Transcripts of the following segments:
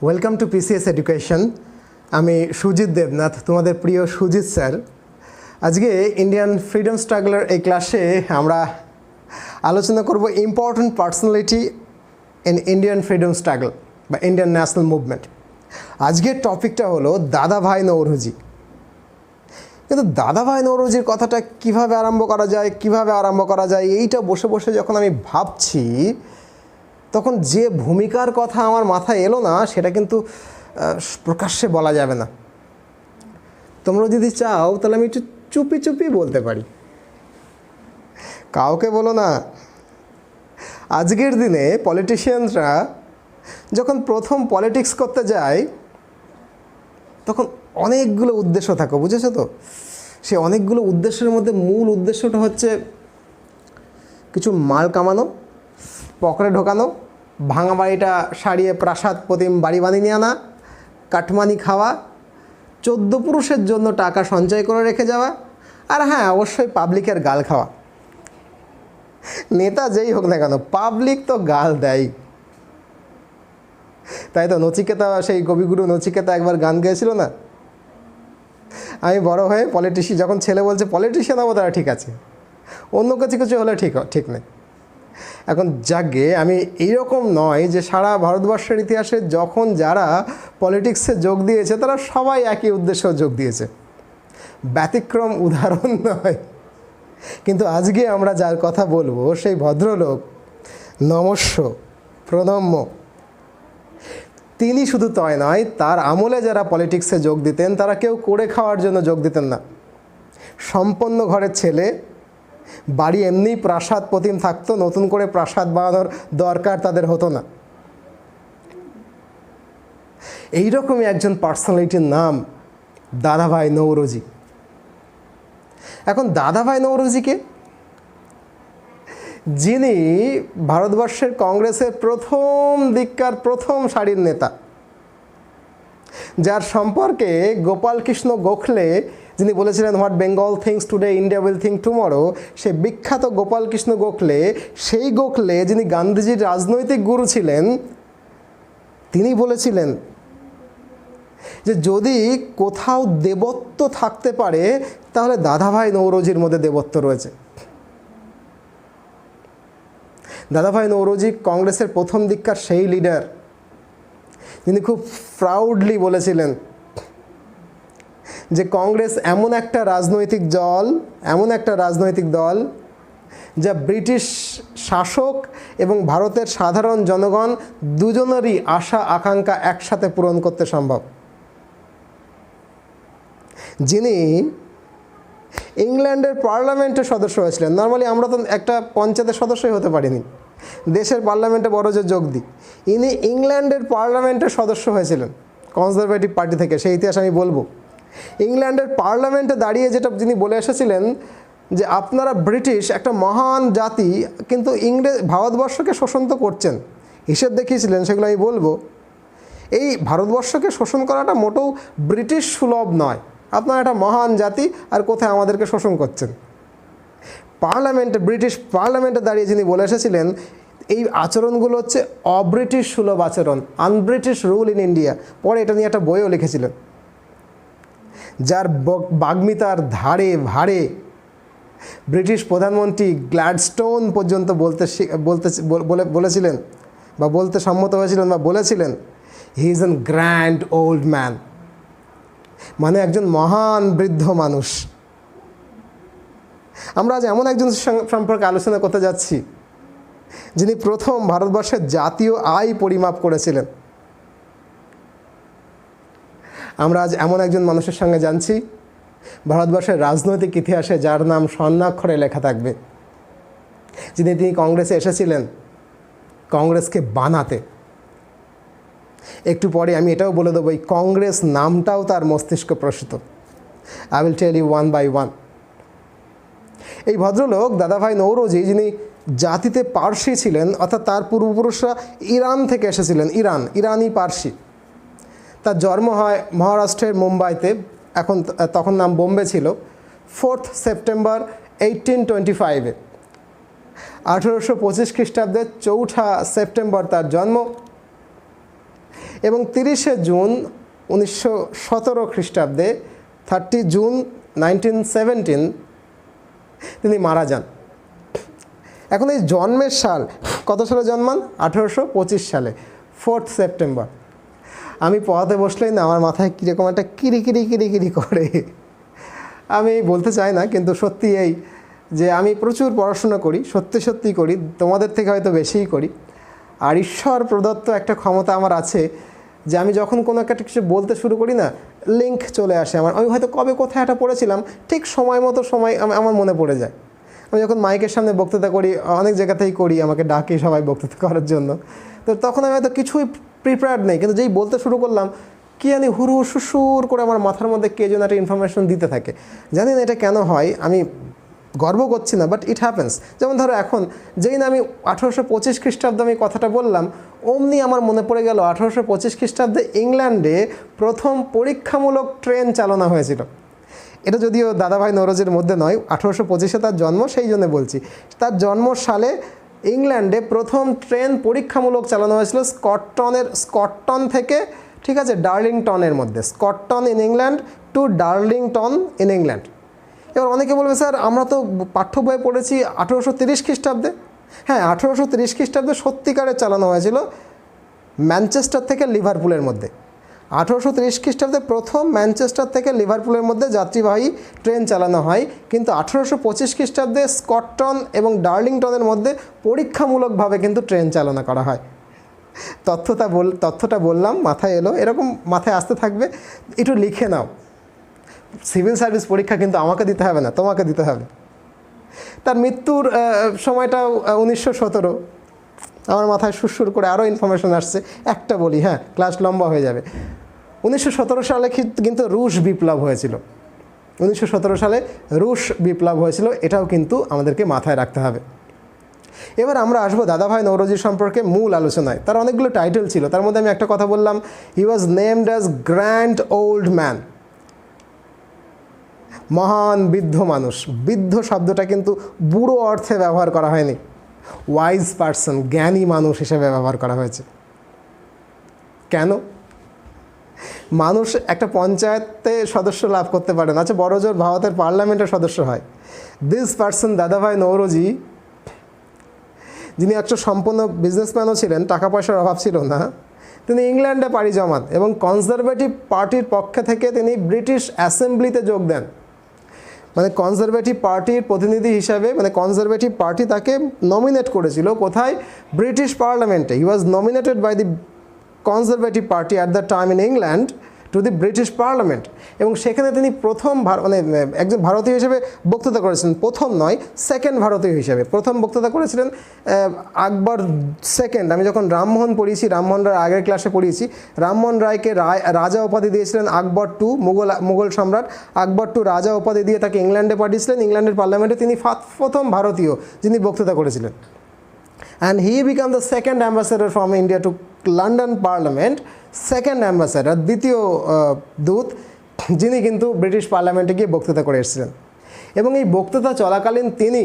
Welcome to PCS education. আমি সুজিত দেবনাথ, তোমাদের প্রিয় সুজিত স্যার। আজকে ইন্ডিয়ান ফ্রিডম স্ট্রাগলার এই ক্লাসে আমরা আলোচনা করব important personality in Indian freedom struggle বা ইন্ডিয়ান ন্যাশনাল মুভমেন্ট। আজকের টপিকটা হলো দাদাভাই নৌরোজি। কিন্তু দাদাভাই নৌরোজির কথাটা কিভাবে আরম্ভ করা যায় এইটা বসে বসে যখন আমি ভাবছি, তখন যে ভূমিকার কথা আমার মাথায় এলো না সেটা কিন্তু প্রকাশ্যে বলা যাবে না। তোমরা যদি চাও তাহলে আমি একটু চুপি চুপি বলতে পারি, কাউকে বলো না। আজকের দিনে পলিটিশিয়ানরা যখন প্রথম পলিটিক্স করতে যায় তখন অনেকগুলো উদ্দেশ্য থাকে, বুঝেছো তো? সে অনেকগুলো উদ্দেশ্যের মধ্যে মূল উদ্দেশ্যটা হচ্ছে কিছু মাল কামানো, পকেটে ঢোকানো, ভাঙা বাড়িটা সারিয়ে প্রাসাদ প্রতিম বাড়ি বানিয়ে আনা, কাটমানি খাওয়া, 14 পুরুষের জন্য টাকা সঞ্চয় করে রেখে যাওয়া, আর হ্যাঁ অবশ্যই পাবলিকের গাল খাওয়া। নেতা যেই হোক না কেন পাবলিক তো গাল দেয়, তাই তো নচিকেতা, সেই কবিগুরু নচিকেতা একবার গান গেয়েছিল না, আমি বড় হয়ে যখন ছেলে বলছে পলিটিশিয়ান হবো তারা ঠিক আছে, অন্য কিছু হলে ঠিক নেই। এখন যাকে আমি এইরকম নয় যে সারা ভারতবর্ষের ইতিহাসে যখন যারা পলিটিক্সে যোগ দিয়েছে তারা সবাই একই উদ্দেশ্য যোগ দিয়েছে, ব্যতিক্রম উদাহরণ নয়। কিন্তু আজকে আমরা যার কথা বলবো সেই ভদ্রলোক নমস্য প্রণম্য। তিনি শুধু তাই নয়, তার আমলে যারা পলিটিক্সে যোগ দিতেন তারা কেউ করে খাওয়ার জন্য যোগ দিতেন না। সম্পন্ন ঘরের ছেলে, বাড়ি এমনিই প্রাসাদ প্রতিম থাকতো, নতুন করে প্রাসাদ বানানোর দরকার তাদের হতো না। এইরকমই একজন পার্সোনালিটির নাম দাদাভাই নৌরোজি। এখন দাদাভাই নৌরোজিকে, যিনি ভারতবর্ষের কংগ্রেসের প্রথম সারির নেতা, যার সম্পর্কে গোপালকৃষ্ণ গোখলে যিনি বলেছিলেন what Bengal thinks today India will think tomorrow, সে বিখ্যাত গোপালকৃষ্ণ গোখলে, সেই গোখলে যিনি গান্ধীজির রাজনৈতিক গুরু ছিলেন, তিনি বলেছিলেন যে যদি কোথাও দেবত্ব থাকতে পারে তাহলে দাদাভাই নৌরোজির মধ্যে দেবত্ব রয়েছে। দাদাভাই নৌরোজি কংগ্রেসের প্রথম দিককার সেই লিডার যিনি খুব প্রাউডলি বলেছিলেন যে কংগ্রেস এমন একটা রাজনৈতিক দল যা ব্রিটিশ শাসক এবং ভারতের সাধারণ জনগণ দুজনেরই আশা আকাঙ্ক্ষা একসাথে পূরণ করতে সম্ভব। যিনি ইংল্যান্ডের পার্লামেন্টের সদস্য হয়েছিলেন। নর্মালি আমরা তো একটা পঞ্চায়েতের সদস্যই হতে পারিনি, দেশের পার্লামেন্টে বড় যে যোগ দিই। ইনি ইংল্যান্ডের পার্লামেন্টের সদস্য হয়েছিলেন কনজারভেটিভ পার্টি থেকে, সেই ইতিহাস আমি বলবো। ইংল্যান্ডের পার্লামেন্টে দাঁড়িয়ে যেটা যিনি বলে এসেছিলেন যে আপনারা ব্রিটিশ একটা মহান জাতি, কিন্তু ভারতবর্ষকে শোষণ তো করছেন, হিসেব দেখিয়েছিলেন, সেগুলো আমি বলবো। এই ভারতবর্ষকে শোষণ করাটা মোটেও ব্রিটিশ সুলভ নয়, আপনারা একটা মহান জাতি আর কোথায় আমাদেরকে শোষণ করছেন। ব্রিটিশ পার্লামেন্টে দাঁড়িয়ে যিনি বলে এসেছিলেন এই আচরণগুলো হচ্ছে অব্রিটিশ সুলভ আচরণ, আনব্রিটিশ রুল ইন ইন্ডিয়া। পরে এটা নিয়ে একটা বইও লিখেছিলেন, যার বাগ্মিতার ধারে ভারে ব্রিটিশ প্রধানমন্ত্রী গ্ল্যাডস্টোন পর্যন্ত বলতে সম্মত হয়েছিলেন বা বলেছিলেন he is an grand old man, মানে একজন মহান বৃদ্ধ মানুষ। আমরা আজ এমন একজন সম্পর্কে আলোচনা করতে যাচ্ছি যিনি প্রথম ভারতবর্ষের জাতীয় আয় পরিমাপ করেছিলেন। আমরা আজ এমন একজন মানুষের সঙ্গে জানছি ভারতবর্ষের রাজনৈতিক ইতিহাসে যার নাম স্বর্ণাক্ষরে লেখা থাকবে, তিনি কংগ্রেসে এসেছিলেন কংগ্রেসকে বানাতে। একটু পরে আমি এটাও বলে দেবো এই কংগ্রেস নামটাও তার মস্তিষ্ক প্রসূত। I will tell you one by one. এই ভদ্রলোক দাদাভাই নৌরোজি, যিনি জাতিতে পার্সি ছিলেন, অর্থাৎ তার পূর্বপুরুষরা ইরান থেকে এসেছিলেন, ইরানি পার্সি। তার জন্ম হয় মহারাষ্ট্রের মুম্বাইতে, তখন নাম বোম্বে ছিল, 4 সেপ্টেম্বর 1825-এ। 1825 খ্রিস্টাব্দে 4 সেপ্টেম্বর তার জন্ম। এবং 30শে জুন 1917 খ্রিস্টাব্দে 30 জুন 1917 তিনি মারা যান। এখন এই জন্মের সাল কত সালে জন্মান? 1825 সালে 4 সেপ্টেম্বর। আমি পড়াতে বসলেই না আমার মাথায় কীরকম একটা কিরি করে। আমি বলতে চাই না, কিন্তু সত্যি এই যে আমি প্রচুর পড়াশোনা করি, সত্যি করি, তোমাদের থেকে হয়তো বেশিই করি। আর ঈশ্বর প্রদত্ত একটা ক্ষমতা আমার আছে যে আমি যখন কোনো একটা কিছু বলতে শুরু করি না, লিঙ্ক চলে আসে আমার। আমি হয়তো কবে কোথায় একটা পড়েছিলাম, ঠিক সময় মতো আমার মনে পড়ে যায়। আমি যখন মাইকের সামনে বক্তৃতা করি, অনেক জায়গাতেই করি, আমাকে ডাকে সবাই বক্তৃতা করার জন্য, তো তখন আমি হয়তো কিছুই প্রিপেয়ার্ড নেই, কিন্তু যেই বলতে শুরু করলাম কি জানি হুড় সুর করে আমার মাথার মধ্যে কে যেন একটা ইনফরমেশন দিতে থাকে। জানি না এটা কেন হয়, আমি গর্ব করছি না, বাট ইট হ্যাপেন্স। যেমন ধরো এখন যেই না আমি 1825 খ্রিস্টাব্দে আমি কথাটা বললাম, অমনি আমার মনে পড়ে গেল 1825 খ্রিস্টাব্দে ইংল্যান্ডে প্রথম পরীক্ষামূলক ট্রেন চালনা হয়েছিল। এটা যদিও দাদাভাই নওরোজির মধ্যে নয়, 1825-এ তার জন্ম, সেই জন্য বলছি। তার জন্ম সালে ইংল্যান্ডে প্রথম ট্রেন পরীক্ষামূলক চালানো হয়েছিল স্কটটন থেকে, ঠিক আছে, ডার্লিংটনের মধ্যে। Stockton in England to Darlington in England. এবার অনেকে বলবে স্যার আমরা তো পাঠ্য বইয়ে পড়েছি 1830 খ্রিস্টাব্দে। হ্যাঁ, 1830 খ্রিস্টাব্দে সত্যিকারে চালানো হয়েছিল ম্যানচেস্টার থেকে লিভারপুলের মধ্যে। 1830 খ্রিস্টাব্দে প্রথম ম্যানচেস্টার থেকে লিভারপুলের মধ্যে যাত্রীবাহী ট্রেন চালানো হয়, কিন্তু 1825 খ্রিস্টাব্দে স্কটটন এবং ডার্লিংটনের মধ্যে পরীক্ষামূলকভাবে কিন্তু ট্রেন চালনা করা হয়। তথ্যটা বললাম, মাথায় এলো, এরকম মাথায় আসতে থাকবে, একটু লিখে নাও। সিভিল সার্ভিস পরীক্ষা কিন্তু আমাকে দিতে হবে না, তোমাকে দিতে হবে। তার মৃত্যুর সময়টাও 1917। আমার মাথায় সুরসুর করে আরও ইনফরমেশন আসছে, একটা বলি, হ্যাঁ ক্লাস লম্বা হয়ে যাবে। 1917 সালে কিন্তু রুশ বিপ্লব হয়েছিল। 1917 সালে রুশ বিপ্লব হয়েছিল, এটাও কিন্তু আমাদেরকে মাথায় রাখতে হবে। এবার আমরা আসবো দাদাভাই নওরোজি সম্পর্কে মূল আলোচনায়। তার অনেকগুলো টাইটেল ছিল, তার মধ্যে আমি একটা কথা বললাম, he was named as grand old man, মহান বৃদ্ধ মানুষ। বৃদ্ধ শব্দটা কিন্তু বুড়ো অর্থে ব্যবহার করা হয়নি, ওয়াইজ পারসন, জ্ঞানী মানুষ হিসেবে ব্যবহার করা হয়েছে। কেন? মানুষ একটা পঞ্চায়েতে সদস্য লাভ করতে পারে না, আচ্ছা বড় জোর ভারতের পার্লামেন্টের সদস্য হয়। দিস পারসন দাদাভাই নওরোজি, যিনি একটা সম্পূর্ণ বিজনেসম্যানও ছিলেন, টাকা পয়সার অভাব ছিল না, তিনি ইংল্যান্ডে পাড়ি জমান এবং কনজারভেটিভ পার্টির পক্ষ থেকে তিনি ব্রিটিশ অ্যাসেম্বলিতে যোগ দেন। মানে কনজারভেটিভ পার্টির প্রতিনিধি হিসাবে, মানে কনজারভেটিভ পার্টি তাকে নমিনেট করেছিল কোথায়? ব্রিটিশ পার্লামেন্টে। He was nominated by the Conservative party at the time in England to the British parliament, এবং সেখানে তিনি প্রথম একজন ভারতীয় হিসেবে বক্তৃতা করেছিলেন। প্রথম নয়, সেকেন্ড ভারতীয় হিসেবে। প্রথম বক্তৃতা করেছিলেন আকবর সেকেন্ড। আমি যখন রামমোহন পড়িয়েছি, রামমোহন রায় আগের ক্লাসে পড়িয়েছি, রামমোহন রায়কে রাজা উপাধি দিয়েছিলেন আকবর টু, মুঘল সম্রাট আকবর টু রাজা উপাধি দিয়ে তাকে ইংল্যান্ডে পাঠিয়েছিলেন। ইংল্যান্ডের পার্লামেন্টে তিনি প্রথম ভারতীয় যিনি বক্তৃতা করেছিলেন। And he become the second ambassador from India to London parliament, second ambassador, দ্বিতীয় দূত, যিনি কিন্তু ব্রিটিশ পার্লামেন্টে গিয়ে বক্তৃতা করে এসেছিলেন। এবং এই বক্তৃতা চলাকালীন তিনি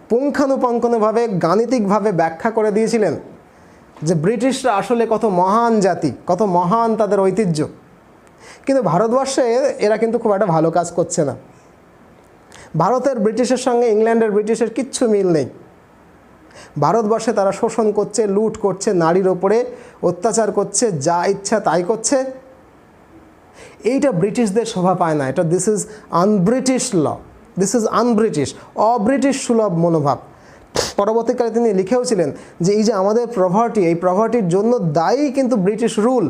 পুঙ্খানুপুঙ্খভাবে গাণিতিকভাবে ব্যাখ্যা করে দিয়েছিলেন যে ব্রিটিশরা আসলে কত মহান জাতি, কত মহান তাদের ঐতিহ্য। কিন্তু ভারতবর্ষে এরা কিন্তু খুব একটা ভালো কাজ করছে না। ভারতের ব্রিটিশের সঙ্গে ইংল্যান্ডের ব্রিটিশের কিচ্ছু মিল নেই। ভারতবর্ষে তারা শোষণ করছে, লুট করছে, নারীর ওপরে অত্যাচার করছে, যা ইচ্ছা তাই করছে। এইটা ব্রিটিশদের শোভা পায় না। এটা this is unBritish law, this is unBritish, অব্রিটিশ সুলভ মনোভাব। পরবর্তীকালে তিনি লিখেওছিলেন যে এই যে আমাদের প্রভার্টি, এই প্রভার্টির জন্য দায়ী কিন্তু ব্রিটিশ রুল।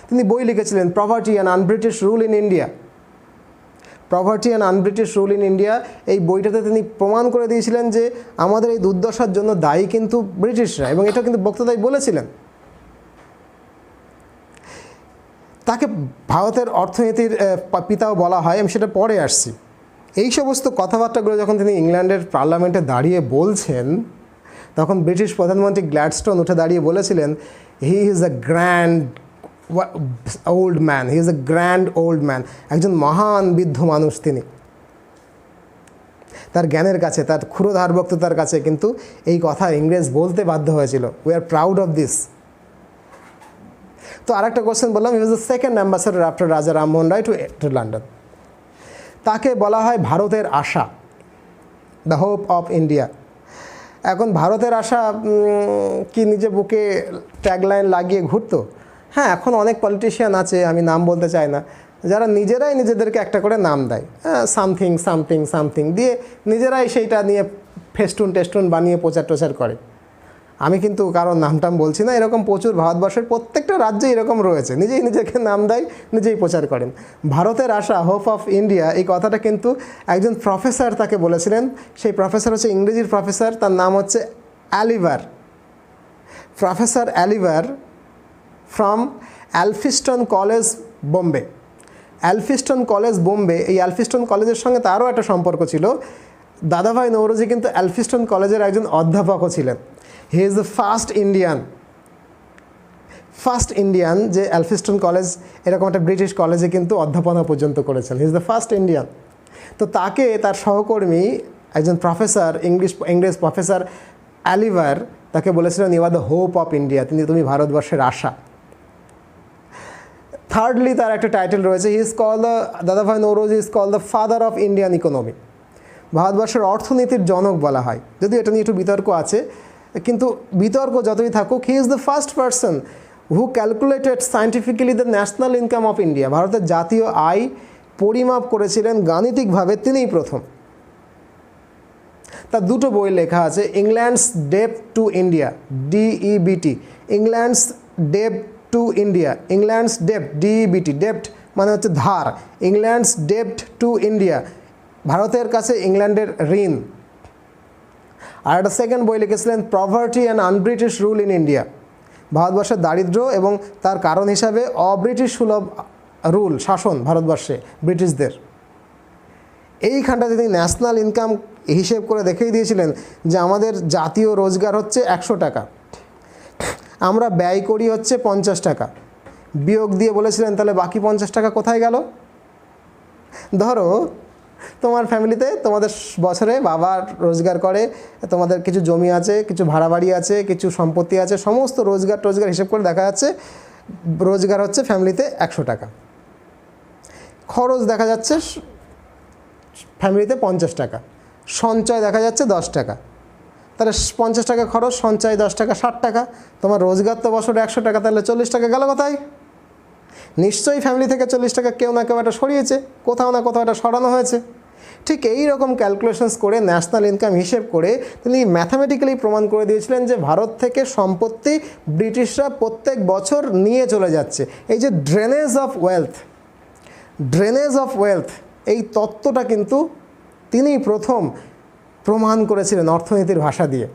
তিনি বই লিখেছিলেন poverty and un-British rule in India. Poverty and un-British rule in India, এই বইটাতে তিনি প্রমাণ করে দিয়েছিলেন যে আমাদের এই দুর্দশার জন্য দায়ী কিন্তু ব্রিটিশরা, এবং এটা কিন্তু বক্তৃতায় বলেছিলেন। তাকে ভারতের অর্থনীতির পিতাও বলা হয়, আমি সেটা পরে আসছি। এই সমস্ত কথাবার্তাগুলো যখন তিনি ইংল্যান্ডের পার্লামেন্টে দাঁড়িয়ে বলছেন, তখন ব্রিটিশ প্রধানমন্ত্রী গ্ল্যাডস্টোন উঠে দাঁড়িয়ে বলেছিলেন, he is a grand old man, he is a grand old man. একজন মহান বৃদ্ধ মানুষ তিনি। তার জ্ঞানের কাছে, তার ক্ষুরোধার বক্তৃতার কাছে কিন্তু এই কথা ইংরেজ বলতে বাধ্য হয়েছিল। We are proud of this. তো আরেকটা কোশ্চেন বললাম, he was the second ambassador after Raja Rammohan Roy to London. তাকে বলা হয় ভারতের আশা, দ্য হোপ অফ ইন্ডিয়া। এখন ভারতের আশা কি নিজে বুকে ট্যাগলাইন লাগিয়ে ঘুরতো? হ্যাঁ, এখন অনেক পলিটিশিয়ান আছে, আমি নাম বলতে চাই না, যারা নিজেরাই নিজেদেরকে একটা করে নাম দেয়, সামথিং সামথিং সামথিং দিয়ে নিজেরাই সেইটা নিয়ে ফেস্টুন টেস্টুন বানিয়ে প্রচার টোচার করে। আমি কিন্তু কারোর নামটাম বলছি না, এরকম প্রচুর ভারতবর্ষের প্রত্যেকটা রাজ্যে এরকম রয়েছে, নিজেই নিজেকে নাম দেয়, নিজেই প্রচার করেন। ভারতের আশা, হোপ অফ ইন্ডিয়া, এই কথাটা কিন্তু একজন প্রফেসর তাকে বলেছিলেন। সেই প্রফেসর হচ্ছে ইংরেজির প্রফেসর, তার নাম হচ্ছে Oliver, professor Oliver from Elphinstone college, Bombay. Elphinstone college, Bombay, এই অ্যালফিস্টন কলেজের সঙ্গে তারও একটা সম্পর্ক ছিল। দাদাভাই নওরোজি কিন্তু অ্যালফিস্টন কলেজের একজন অধ্যাপকও ছিলেন। He is the first Indian যে অ্যালফিস্টন কলেজ, এরকম একটা ব্রিটিশ কলেজে কিন্তু অধ্যাপনা পর্যন্ত করেছেন। He is the first Indian. তো তাকে তার সহকর্মী একজন প্রফেসর, ইংরেজ প্রফেসর অ্যালিভার, তাকে বলেছিলেন you are the hope of India, তুমি ভারতবর্ষের আশা। থার্ডলি তার একটা টাইটেল রয়েছে, হি ইজ কল দ্য, দাদাভাই Naoroji is call the father of Indian economy. ভারতবর্ষের অর্থনীতির জনক বলা হয়, যদিও এটা নিয়ে একটু বিতর্ক আছে, কিন্তু বিতর্ক যতই থাকুক, he is the first person who calculated scientifically the national income of India. ভারতের জাতীয় আয় পরিমাপ করেছিলেন গাণিতিকভাবে তিনিই প্রথম। তার দুটো বই লেখা আছে, England's ডেপ্ট to India, DEBT, England's ডেপ্ট to India, England's ডেপ্ট, DEBT, ডেপ্ট মানে হচ্ছে ধার, ইংল্যান্ডস ডেপ্ট টু ইন্ডিয়া, ভারতের কাছে ইংল্যান্ডের ঋণ। আর একটা সেকেন্ড বই লিখেছিলেন, poverty and un-British rule in India, ভারতবর্ষের দারিদ্র্য এবং তার কারণ হিসাবে অব্রিটিশ সুলভ রুল, শাসন ভারতবর্ষে ব্রিটিশদের। এইখানটাতে তিনি ন্যাশনাল ইনকাম হিসেব করে দেখিয়ে দিয়েছিলেন যে আমাদের জাতীয় রোজগার হচ্ছে 100 টাকা, আমরা ব্যয় করি হচ্ছে 50 টাকা, বিয়োগ দিয়ে বলেছিলেন তাহলে বাকি 50 টাকা কোথায় গেল? ধরো তোমার ফ্যামিলিতে তোমাদের বছরে বাবা রোজগার করে, তোমাদের কিছু জমি আছে, কিছু ভাড়া বাড়ি আছে, কিছু সম্পত্তি আছে, সমস্ত রোজগার হিসেব করে দেখা যাচ্ছে রোজগার হচ্ছে ফ্যামিলিতে 100 টাকা, খরচ দেখা যাচ্ছে ফ্যামিলিতে 50 টাকা, সঞ্চয় দেখা যাচ্ছে 10 টাকা, তাহলে 50 টাকা খরচ, সঞ্চয় 10 টাকা, 60 টাকা। তোমার রোজগার তো বছরে 100 টাকা, তাহলে 40 টাকা গেল কোথায়? নিশ্চয়ই ফ্যামিলি থেকে 40 টাকা কেউ না কেউ একটা সরিয়েছে, কোথাও না কোথাও একটা সরানো হয়েছে। ঠিক এই রকম ক্যালকুলেশনস করে ন্যাশনাল ইনকাম হিসেব করে তিনি ম্যাথামেটিক্যালি প্রমাণ করে দিয়েছিলেন যে ভারত থেকে সম্পত্তি ব্রিটিশরা প্রত্যেক বছর নিয়ে চলে যাচ্ছে। এই যে ড্রেনেজ অফ ওয়েলথ, এই তত্ত্বটা কিন্তু তিনি প্রথম প্রমাণ করেছিলেন অর্থনীতির ভাষা দিয়ে,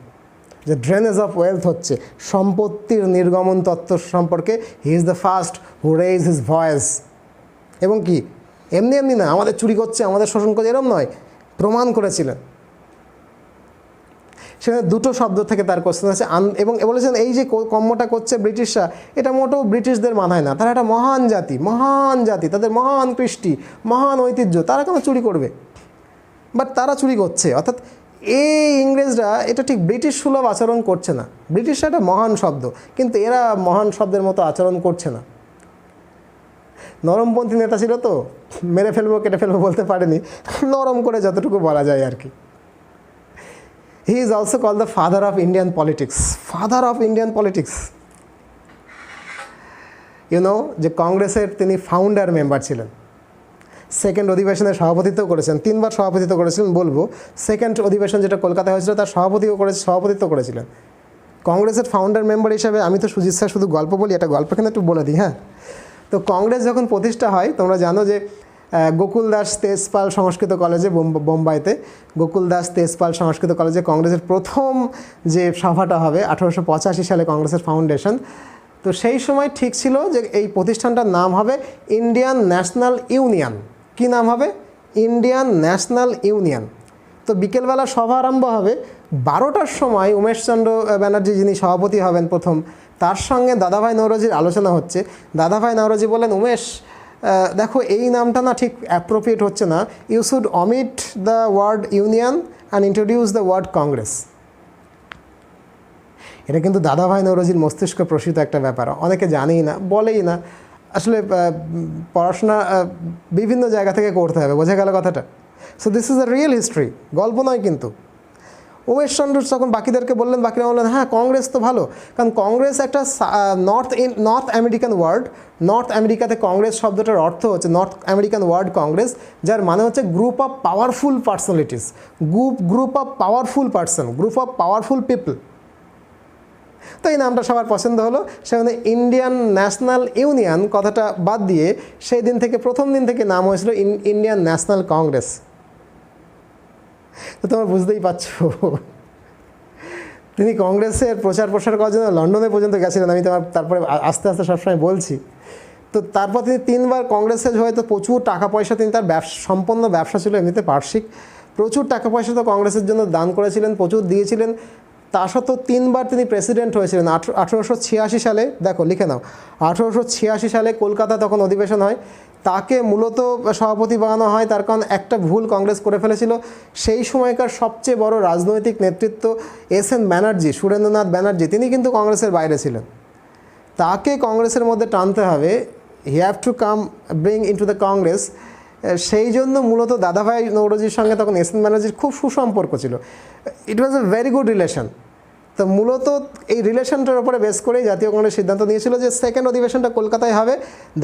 যে ড্রেনেজ অফ ওয়েলথ হচ্ছে সম্পত্তির নির্গমন তত্ত্ব সম্পর্কে। He is the first who raise his voice. এবং কি এমনি না আমাদের চুরি করছে, আমাদের শোষণ করছে, এরম নয়, প্রমাণ করেছিলেন। সেখানে দুটো শব্দ থেকে তার কোশ্চেন আছে, এবং বলেছেন এই যে কর্মটা করছে ব্রিটিশরা, এটা মোটেও ব্রিটিশদের মানায় না, তারা একটা মহান জাতি, তাদের মহান কৃষ্টি, মহান ঐতিহ্য, তারা কেন চুরি করবে? বাট তারা চুরি করছে, অর্থাৎ এই ইংরেজরা এটা ঠিক ব্রিটিশ সুলভ আচরণ করছে না। ব্রিটিশরা একটা মহান শব্দ, কিন্তু এরা মহান শব্দের মতো আচরণ করছে না। নরমপন্থী নেতা ছিল তো, মেরে ফেলবো কেটে ফেলবো বলতে পারেনি, নরম করে যতটুকু বলা যায় আর কি। He is also call the father of Indian politics. You know যে কংগ্রেসের তিনি ফাউন্ডার মেম্বার ছিলেন, সেকেন্ড অধিবেশনের সভাপতিত্ব করেছেন, 3 বার সভাপতিত্ব করেছিলেন বলবো। সেকেন্ড অধিবেশন যেটা কলকাতায় হয়েছিল তার সভাপতিত্ব করেছিলেন। কংগ্রেসের ফাউন্ডার মেম্বার হিসাবে, আমি তো সুজিত স্যার শুধু গল্প বলি, একটা গল্প কিন্তু একটু বলে দিই। হ্যাঁ, তো কংগ্রেস যখন প্রতিষ্ঠা হয়, তোমরা জানো যে গোকুল দাস তেজপাল সংস্কৃত কলেজে, বোম্বাইতে গোকুল দাস তেজপাল সংস্কৃত কলেজে কংগ্রেসের প্রথম যে সভাটা হবে 1885 সালে, কংগ্রেসের ফাউন্ডেশন। তো সেই সময় ঠিক ছিল যে এই প্রতিষ্ঠানটার নাম হবে ইন্ডিয়ান ন্যাশনাল ইউনিয়ন। কি নাম হবে? Indian national union. তো বিকেলবেলা সভা আরম্ভ হবে, 12টার সময় উমেশচন্দ্র ব্যানার্জি, যিনি সভাপতি হবেন প্রথম, তার সঙ্গে দাদাভাই নওরোজির আলোচনা হচ্ছে। দাদাভাই নওরোজি বলেন, উমেশ দেখো এই নামটা না ঠিক অ্যাপ্রোপ্রিয়েট হচ্ছে না, you should omit the word union and introduce the word Congress. এটা কিন্তু দাদাভাই নওরোজির মস্তিষ্ক প্রসূত একটা ব্যাপার, অনেকে জানেই না, বলেই না। আসলে পড়াশোনা বিভিন্ন জায়গা থেকে করতে হবে, বোঝা গেল কথাটা। So this is a real history, গল্প নয় কিন্তু। উমেশ চন্দ্র যখন বাকিদেরকে বললেন, বাকিরা বললেন হ্যাঁ কংগ্রেস তো ভালো, কারণ কংগ্রেস একটা নর্থ আমেরিকান ওয়ার্ড। নর্থ আমেরিকাতে কংগ্রেস শব্দটার অর্থ হচ্ছে নর্থ আমেরিকান ওয়ার্ড কংগ্রেস, যার মানে হচ্ছে group of powerful personalities, group of powerful person, group of powerful people. তো এই নামটা সবার পছন্দ হলো, সেখানে ইন্ডিয়ান ন্যাশনাল ইউনিয়ন কথাটা বাদ দিয়ে সেই দিন থেকে, প্রথম দিন থেকে নাম হয়েছিল ইন্ডিয়ান ন্যাশনাল কংগ্রেস। তো তোমরা বুঝতেই পারছো তিনি কংগ্রেসের প্রচার প্রসার করার জন্য লন্ডনে পর্যন্ত গেছিলেন। আমি তারপরে আস্তে আস্তে সবসময় বলছি। তো তারপর তিনি 3 বার কংগ্রেসে হয়তো প্রচুর টাকা পয়সা, তিনি তার সম্পন্ন ব্যবসা ছিল এমনিতে বার্ষিক, প্রচুর টাকা পয়সা তো কংগ্রেসের জন্য দান করেছিলেন, প্রচুর দিয়েছিলেন। তা সত্ত্বেও 3 বার তিনি প্রেসিডেন্ট হয়েছিলেন। 1886 সালে, দেখো লিখে নাও, 1886 সালে কলকাতা তখন অধিবেশন হয়, তাকে মূলত সভাপতি বানানো হয়। তার কারণ একটা ভুল কংগ্রেস করে ফেলেছিল, সেই সময়কার সবচেয়ে বড় রাজনৈতিক নেতৃত্ব এস.এন. ব্যানার্জি, সুরেন্দ্রনাথ ব্যানার্জি, তিনি কিন্তু কংগ্রেসের বাইরে ছিলেন। তাকে কংগ্রেসের মধ্যে টানতে হবে, he have to come bring into the Congress. সেই জন্য মূলত দাদাভাই নওরোজির সঙ্গে তখন এস.এন. ব্যানার্জির খুব সুসম্পর্ক ছিল। ইট ওয়াজ এ ভেরি গুড রিলেশন। তো মূলত এই রিলেশনটার উপরে বেস করেই জাতীয় কংগ্রেস সিদ্ধান্ত নিয়েছিল যে সেকেন্ড অধিবেশনটা কলকাতায় হবে,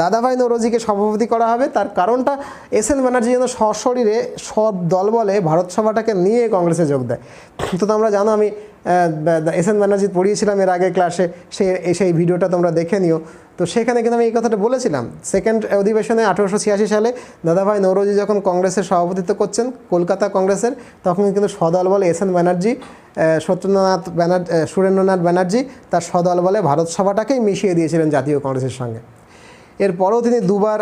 দাদাভাই নওরোজিকে সভাপতি করা হবে। তার কারণটা এস.এন. ব্যানার্জি যেন সশরীরে সব দলবলে ভারত সভাটাকে নিয়ে কংগ্রেসে যোগ দেয়। তো তোমরা জানো আমি এস.এন. ব্যানার্জি পড়িয়েছিলাম এর আগে ক্লাসে, সেই ভিডিওটা তোমরা দেখে নিও। তো সেখানে কিন্তু আমি এই কথাটা বলেছিলাম, সেকেন্ড অধিবেশনে 1886 সালে দাদাভাই নওরোজি যখন কংগ্রেসের সভাপতিত্ব করছেন কলকাতা কংগ্রেসের, তখন কিন্তু সদল বলে এস.এন. ব্যানার্জি, সুরেন্দ্রনাথ ব্যানার্জি তার সদল বলে ভারত সভাটাকেই মিশিয়ে দিয়েছিলেন জাতীয় কংগ্রেসের সঙ্গে। এরপরও তিনি 2 বার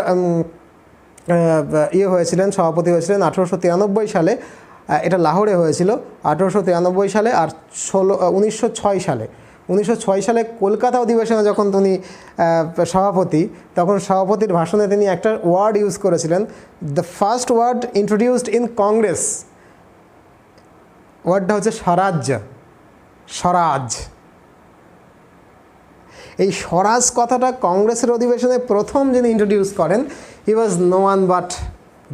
হয়েছিলেন, সভাপতি হয়েছিলেন। 1893 সালে, এটা লাহোরে হয়েছিল 1893 সালে, আর 1906 সালে কলকাতা অধিবেশনে যখন তিনি সভাপতি, তখন সভাপতির ভাষণে তিনি একটা ওয়ার্ড ইউজ করেছিলেন, the first word introduced in Congress, ওয়ার্ডটা হচ্ছে স্বরাজ্য, স্বরাজ। এই স্বরাজ কথাটা কংগ্রেসের অধিবেশনে প্রথম যিনি ইন্ট্রোডিউস করেন, হি ওয়াজ নো ওয়ান বাট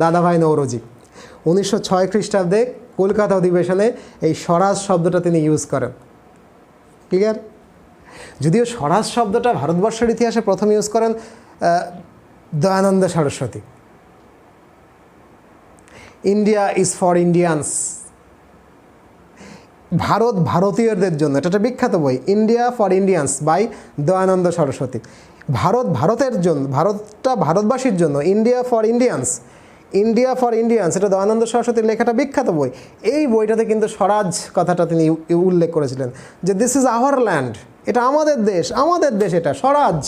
দাদাভাই নওরোজি। 1906 খ্রিস্টাব্দে কলকাতা অধিবেশনে এই স্বরাজ শব্দটা তিনি ইউজ করেন। ক্লিয়ার? যদিও স্বরাজ শব্দটা ভারতবর্ষের ইতিহাসে প্রথম ইউজ করেন Dayanand Saraswati. India is for Indians, Bharat ভারতীয়দের জন্য, এটা একটা বিখ্যাত বই, India for Indians by Dayanand Saraswati. Bharat ভারতের জন্য, ভারতটা ভারতবাসীর জন্য, India for Indians, India for Indians, এটা দয়ানন্দ সরস্বতীর লেখাটা বিখ্যাত বই। এই বইটাতে কিন্তু স্বরাজ কথাটা তিনি উল্লেখ করেছিলেন যে দিস ইজ আওয়ার ল্যান্ড, এটা আমাদের দেশ, আমাদের দেশ, এটা স্বরাজ।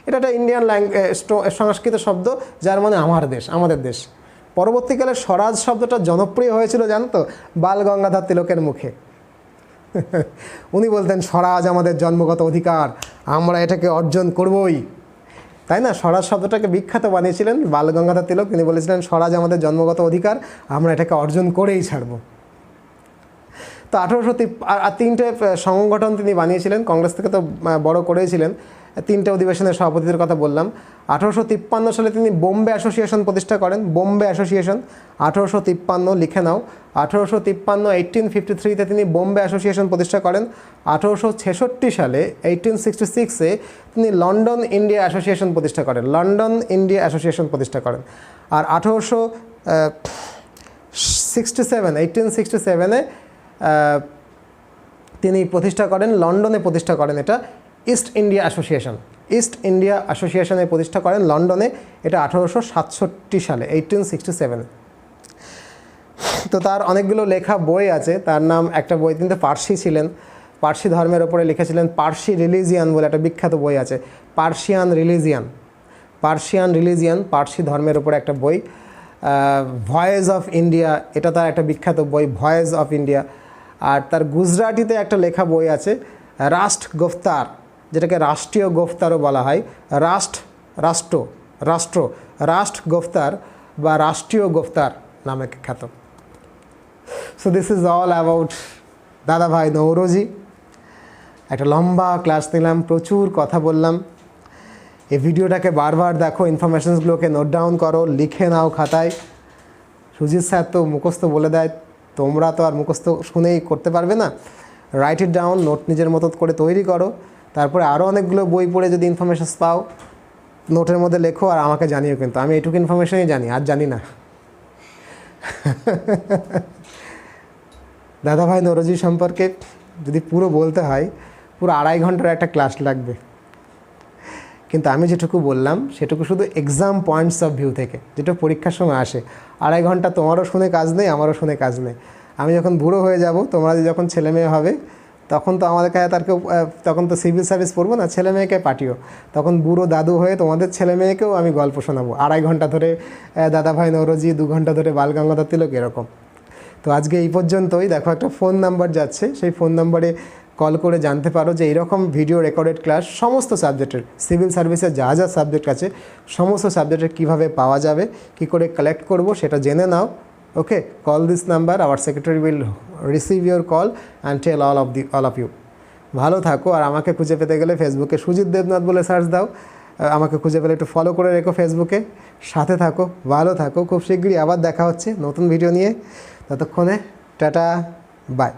এটা একটা ইন্ডিয়ান সংস্কৃত শব্দ, যার মানে আমার দেশ, আমাদের দেশ। পরবর্তীকালে স্বরাজ শব্দটা জনপ্রিয় হয়েছিল জানো তো, বাল গঙ্গাধর তিলকের মুখে। উনি বলতেন স্বরাজ আমাদের জন্মগত অধিকার, আমরা এটাকে অর্জন করবই, তাই না? স্বরাজ শব্দটাকে বিখ্যাত বানিয়েছিলেন বাল গঙ্গাধর তিলক। তিনি বলেছিলেন স্বরাজ আমাদের জন্মগত অধিকার, আমরা এটাকে অর্জন করেই ছাড়ব। তো 3টে সংগঠন তিনি বানিয়েছিলেন, কংগ্রেস থেকে তো বড় করেছিলেন। 3টে অধিবেশনের সভাপতিদের কথা বললাম। 1853 সালে তিনি বোম্বে অ্যাসোসিয়েশন প্রতিষ্ঠা করেন, বোম্বে অ্যাসোসিয়েশন, 1853 লিখে নাও। 1853-1853-তে তিনি বোম্বে অ্যাসোসিয়েশন প্রতিষ্ঠা করেন। 1866 সালে 1866-এ তিনি লন্ডন ইন্ডিয়া অ্যাসোসিয়েশন প্রতিষ্ঠা করেন, লন্ডন ইন্ডিয়া অ্যাসোসিয়েশন প্রতিষ্ঠা করেন। আর 1867-1867-এ তিনি প্রতিষ্ঠা করেন, লন্ডনে প্রতিষ্ঠা করেন এটা east India association, east India অ্যাসোসিয়েশনে প্রতিষ্ঠা করেন লন্ডনে, এটা 1867 সালে, 1867। তো তার অনেকগুলো লেখা বই আছে। তার নাম, একটা বই, তিনি তো পার্সি ছিলেন, পার্সি ধর্মের ওপরে লিখেছিলেন, পার্সি রিলিজিয়ান বলে একটা বিখ্যাত বই আছে, পার্সিয়ান রিলিজিয়ান, পার্সি ধর্মের ওপরে একটা বই। ভয়েস অফ ইন্ডিয়া, এটা তার একটা বিখ্যাত বই, ভয়েস অফ ইন্ডিয়া। আর তার গুজরাটিতে একটা লেখা বই আছে, রাষ্ট্র গোফতার, যেটাকে রাষ্ট্রীয় গোফতারও বলা হয়, রাষ্ট্র গোফতার বা রাষ্ট্রীয় গোফতার নামে খ্যাত। So this is all about দাদাভাই নওরোজি। একটা লম্বা ক্লাস নিলাম, প্রচুর কথা বললাম। এই ভিডিওটাকে বারবার দেখো, ইনফরমেশনসগুলোকে নোট ডাউন করো, লিখে নাও খাতায়। সুজিত স্যার তো মুখস্থ বলে দেয়, তোমরা তো আর মুখস্থ শুনেই করতে পারবে না। রাইট ইট ডাউন, নোট নিজের মতো করে তৈরি করো। তারপরে আরও অনেকগুলো বই পড়ে যদি ইনফরমেশনস পাও, নোটের মধ্যে লেখো আর আমাকে জানিও। কিন্তু আমি এইটুকু ইনফরমেশনই জানি, আর জানি না। দাদাভাই নওরোজি সম্পর্কে যদি পুরো বলতে হয়, পুরো 2.5 ঘন্টার একটা ক্লাস লাগবে। কিন্তু আমি যেটুকু বললাম সেটুকু শুধু এক্সাম পয়েন্টস অফ ভিউ থেকে, যেটা পরীক্ষার সময় আসে। 2.5 ঘন্টা তোমারও শুনে কাজ নেই, আমারও শুনে কাজ নেই। আমি যখন বুড়ো হয়ে যাব, তোমরা যখন ছেলে মেয়ে হবে, তখন তো আমাদের কাছে তার কেউ, তখন তো সিভিল সার্ভিস পড়বো না, ছেলে মেয়েকে পাঠিও। তখন বুড়ো দাদু হয়ে তোমাদের ছেলে মেয়েকেও আমি গল্প শোনাবো 2.5 ঘন্টা ধরে দাদাভাই নওরোজি, 2 ঘন্টা ধরে বাল গঙ্গাধর তিলক, এরকম। তো আজকে এই পর্যন্তই। দেখো একটা ফোন নাম্বার যাচ্ছে, সেই ফোন নাম্বারে কল করে জানতে পারো যে এইরকম ভিডিও রেকর্ডেড ক্লাস সমস্ত সাবজেক্টের, সিভিল সার্ভিসের যা যা সাবজেক্ট আছে সমস্ত সাবজেক্টের কীভাবে পাওয়া যাবে, কী করে কালেক্ট করব সেটা জেনে নাও। Okay, call this number, our secretary will receive your call and tell all of you. ভালো থাকো। আর আমাকে খুঁজে পেতে গেলে ফেসবুকে সুজিত দেবনাথ বলে সার্চ দাও। আমাকে খুঁজে পেলে একটু ফলো করে রেখো ফেসবুকে। সাথে থাকো, ভালো থাকো। খুব শীঘ্রই আবার দেখা হচ্ছে নতুন ভিডিও নিয়ে। ততক্ষণে টাটা, বাই।